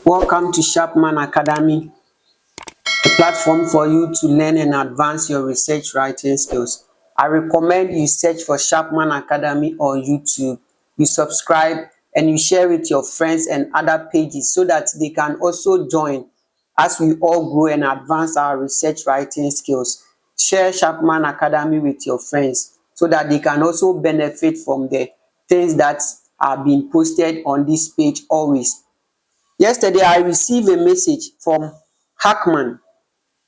Welcome to Sharpman Academy, a platform for you to learn and advance your research writing skills. I recommend you search for Sharpman Academy on YouTube. You subscribe and you share with your friends and other pages so that they can also join as we all grow and advance our research writing skills. Share Sharpman Academy with your friends so that they can also benefit from the things that are being posted on this page always. Yesterday, I received a message from Hackman.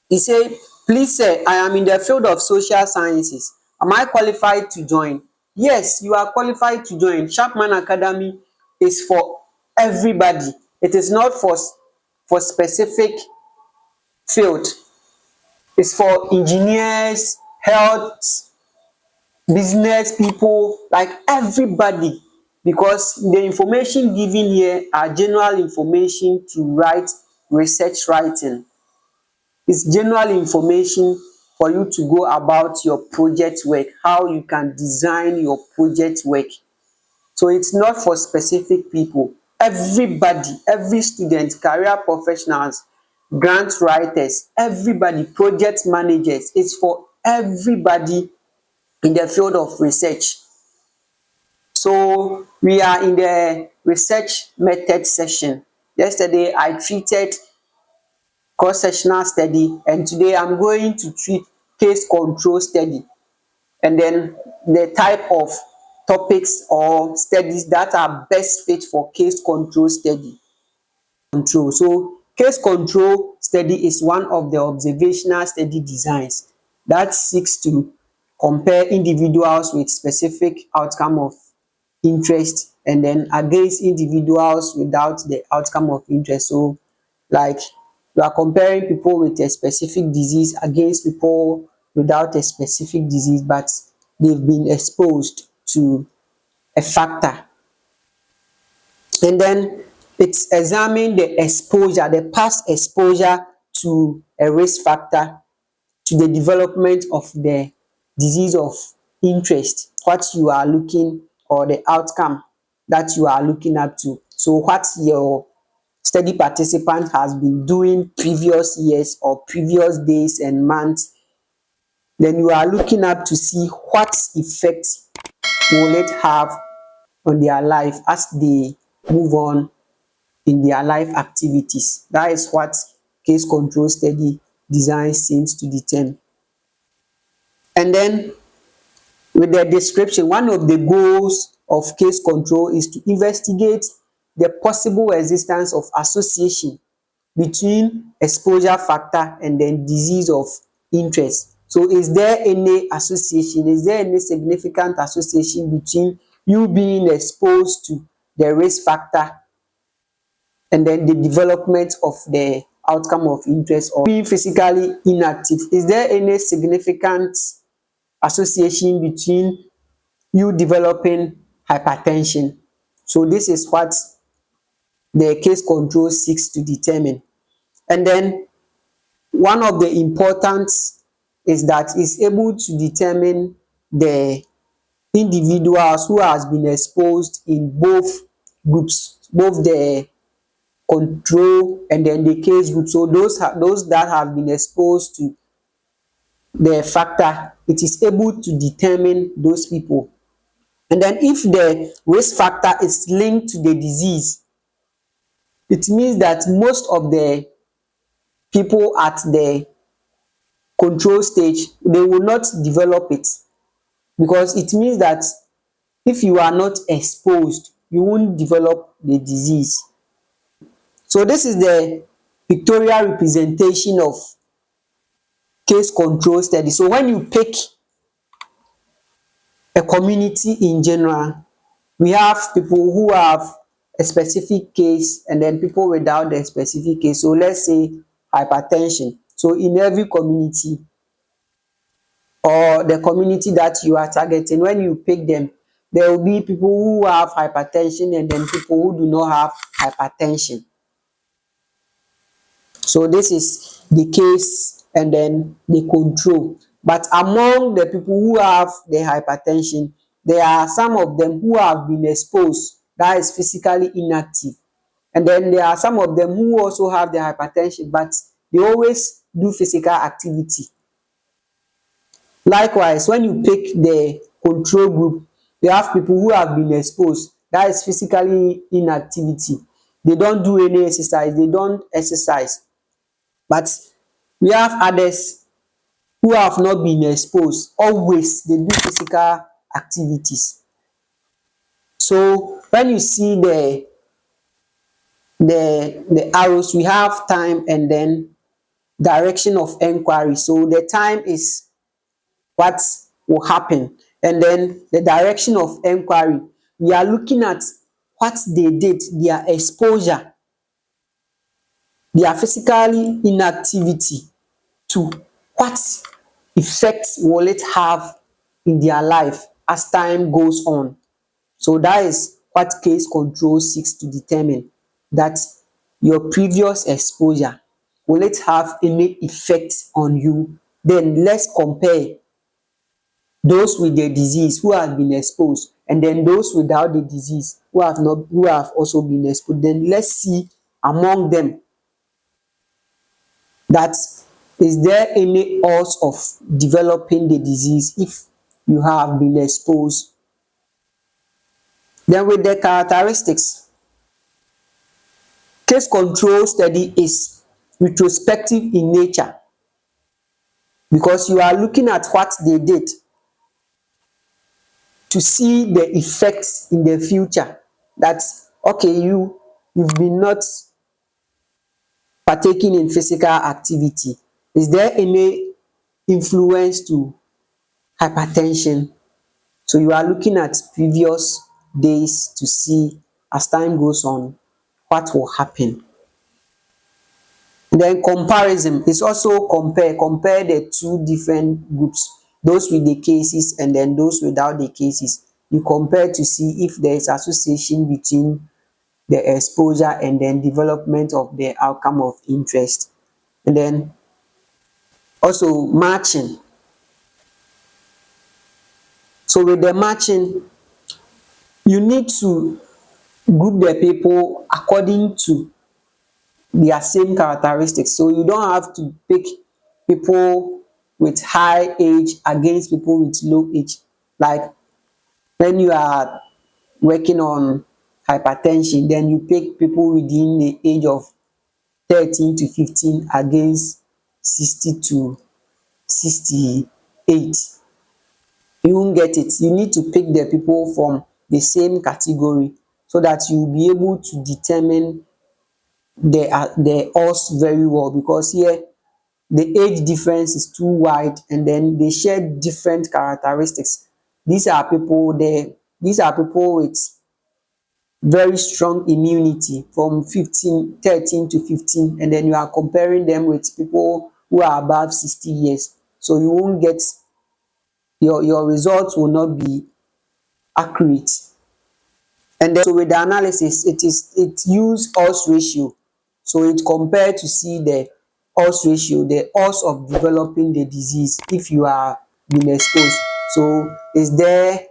He said, "Please, sir, I am in the field of social sciences. Am I qualified to join?" Yes, you are qualified to join. Sharpman Academy is for everybody. It is not for specific field. It's for engineers, health, business people, like everybody, because the information given here are general information to write research writing. It's general information for you to go about your project work, how you can design your project work. So it's not for specific people. Everybody, every student, career professionals, grant writers, everybody, project managers, it's for everybody in the field of research. So we are in the research method session. Yesterday I treated cross-sectional study, and today I'm going to treat case control study, and then the type of topics or studies that are best fit for case control study. So case control study is one of the observational study designs that seeks to compare individuals with specific outcome of interest and then against individuals without the outcome of interest. So like you are comparing people with a specific disease against people without a specific disease, but they've been exposed to a factor. And then it's examining the exposure, the past exposure to a risk factor to the development of the disease of interest, what you are looking, or the outcome that you are looking up to. So what your study participant has been doing previous years or previous days and months, then you are looking up to see what effect will it have on their life as they move on in their life activities. That is what case control study design seems to determine. And then with the description, one of the goals of case control is to investigate the possible existence of association between exposure factor and then disease of interest. So is there any association? Is there any significant association between you being exposed to the risk factor and then the development of the outcome of interest, or being physically inactive? Is there any significant association between you developing hypertension? So this is what the case control seeks to determine. And then one of the importance is that it's able to determine the individuals who has been exposed in both groups, both the control and then the case group. So those that have been exposed to the factor, it is able to determine those people. And then if the risk factor is linked to the disease, it means that most of the people at the control stage, they will not develop it, because it means that if you are not exposed, you won't develop the disease. So this is the pictorial representation of case control study. So when you pick a community in general, we have people who have a specific case and then people without the specific case. So let's say hypertension. So in every community, or the community that you are targeting, when you pick them, there will be people who have hypertension and then people who do not have hypertension. So this is the case and then the control. But among the people who have the hypertension, there are some of them who have been exposed, that is physically inactive, And then there are some of them who also have the hypertension, but they always do physical activity. Likewise, when you pick the control group, you have people who have been exposed, that is physically inactivity. They don't do any exercise, they don't exercise. But we have others who have not been exposed, always they do physical activities. So when you see the arrows, we have time and then direction of inquiry. So the time is what will happen, and then the direction of inquiry, we are looking at what they did, their exposure, their physically inactivity, to what effect will it have in their life as time goes on. So that is what case control seeks to determine, that your previous exposure, will it have any effect on you? Then let's compare those with the disease who have been exposed, and then those without the disease who have also been exposed. Then let's see among them that is there any odds of developing the disease if you have been exposed. Then with the characteristics, case control study is retrospective in nature, because you are looking at what they did to see the effects in the future. That okay, you've been not partaking in physical activity. Is there any influence to hypertension? So you are looking at previous days to see, as time goes on, what will happen. Then comparison is also compare the two different groups, those with the cases and then those without the cases. You compare to see if there is association between the exposure and then development of the outcome of interest. And then also matching. So with the matching, you need to group the people according to their same characteristics. So you don't have to pick people with high age against people with low age. Like when you are working on hypertension, then you pick people within the age of 13 to 15 against 60 to 68. You won't get it. You need to pick the people from the same category so that you'll be able to determine the odds very well, because here the age difference is too wide and then they share different characteristics. These are people with very strong immunity from 13 to 15, and then you are comparing them with people who are above 60 years. So you won't get, your results will not be accurate. And then so with the analysis, it use odds ratio. So it compared to see the odds ratio, the odds of developing the disease if you are being exposed. So is there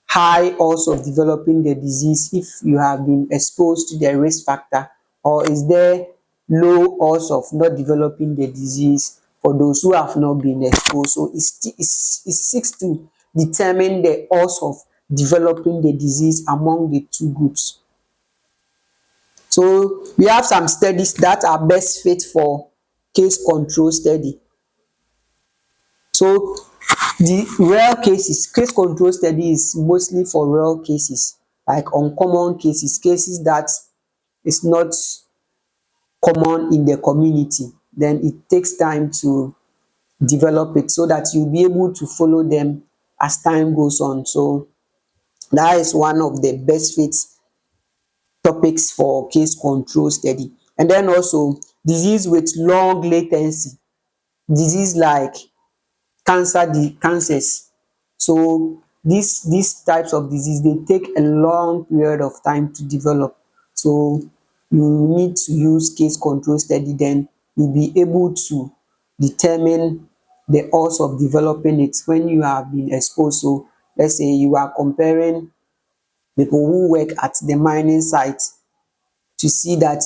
high odds of developing the disease if you have been exposed to the risk factor, or is there low odds of not developing the disease for those who have not been exposed? So it seeks to determine the odds of developing the disease among the two groups. So we have some studies that are best fit for case control study. So the rare cases, case control study is mostly for rare cases, like uncommon cases, cases that is not common in the community. Then it takes time to develop it so that you'll be able to follow them as time goes on. So that is one of the best fit topics for case control study. And then also disease with long latency, disease like cancers. So these types of disease, they take a long period of time to develop. So you need to use case control study, then you'll be able to determine the odds of developing it when you have been exposed. So let's say you are comparing people who work at the mining site to see that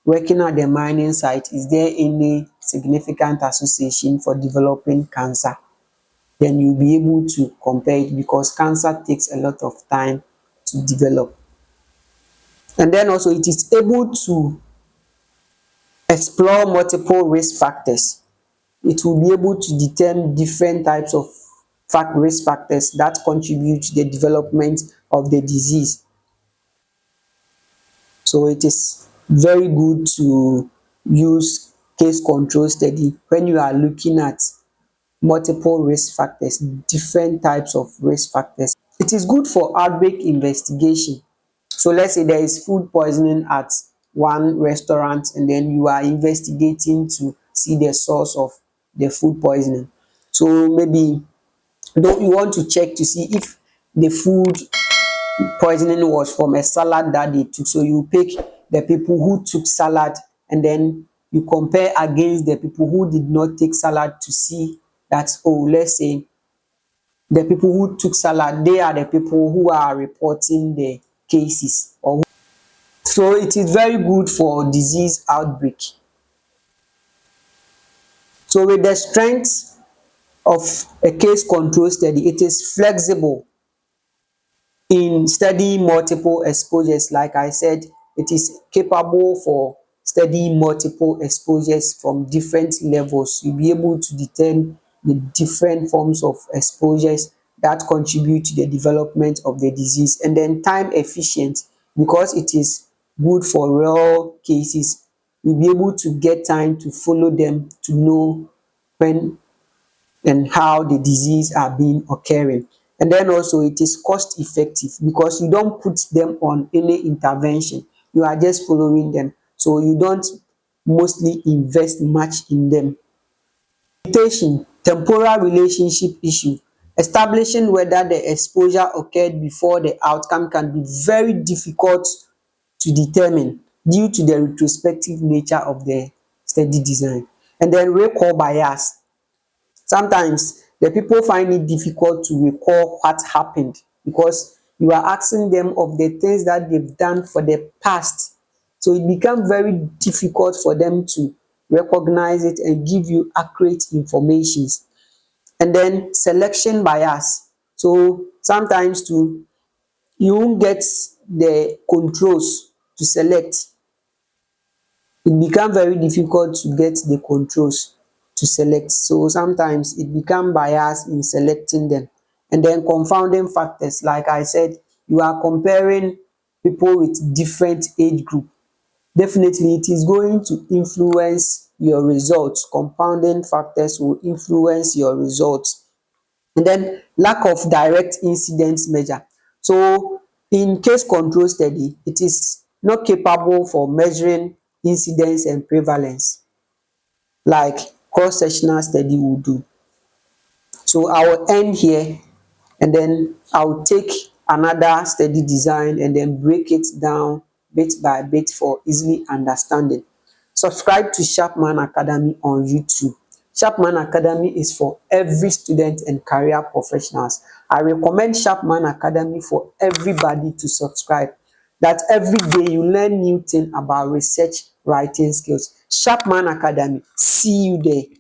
working at the mining site, is there any significant association for developing cancer? Then you'll be able to compare it, because cancer takes a lot of time to develop. And then also it is able to explore multiple risk factors. It will be able to determine different types of risk factors that contribute to the development of the disease. So it is very good to use case control study when you are looking at multiple risk factors, different types of risk factors. It is good for outbreak investigation. So let's say there is food poisoning at one restaurant, and then you are investigating to see the source of the food poisoning. So maybe you want to check to see if the food poisoning was from a salad that they took. So you pick the people who took salad, and then you compare against the people who did not take salad to see that, oh, let's say the people who took salad, they are the people who are reporting the cases. So it is very good for disease outbreak. So with the strength of a case control study, it is flexible in studying multiple exposures. Like I said, it is capable for studying multiple exposures from different levels. You'll be able to determine the different forms of exposures that contribute to the development of the disease. And then time efficient, because it is good for real cases. You'll be able to get time to follow them, to know when and how the disease are being occurring. And then also it is cost effective, because you don't put them on any intervention, you are just following them, so you don't mostly invest much in them. Limitation, temporal relationship issue. Establishing whether the exposure occurred before the outcome can be very difficult to determine due to the retrospective nature of the study design. And then recall bias. Sometimes the people find it difficult to recall what happened, because you are asking them of the things that they've done for the past. So it becomes very difficult for them to recognize it and give you accurate information. And then selection bias. So sometimes too, you won't get the controls to select. It becomes very difficult to get the controls to select. So sometimes it becomes biased in selecting them. And then confounding factors, like I said, you are comparing people with different age group. Definitely it is going to influence your results. Compounding factors will influence your results. And then lack of direct incidence measure. So in case control study, it is not capable for measuring incidence and prevalence like cross-sectional study will do. So I will end here, and then I will take another study design and then break it down bit by bit for easily understanding. Subscribe to Sharpman Academy on YouTube. Sharpman Academy is for every student and career professionals. I recommend Sharpman Academy for everybody to subscribe. That every day you learn new things about research writing skills. Sharpman Academy. See you there.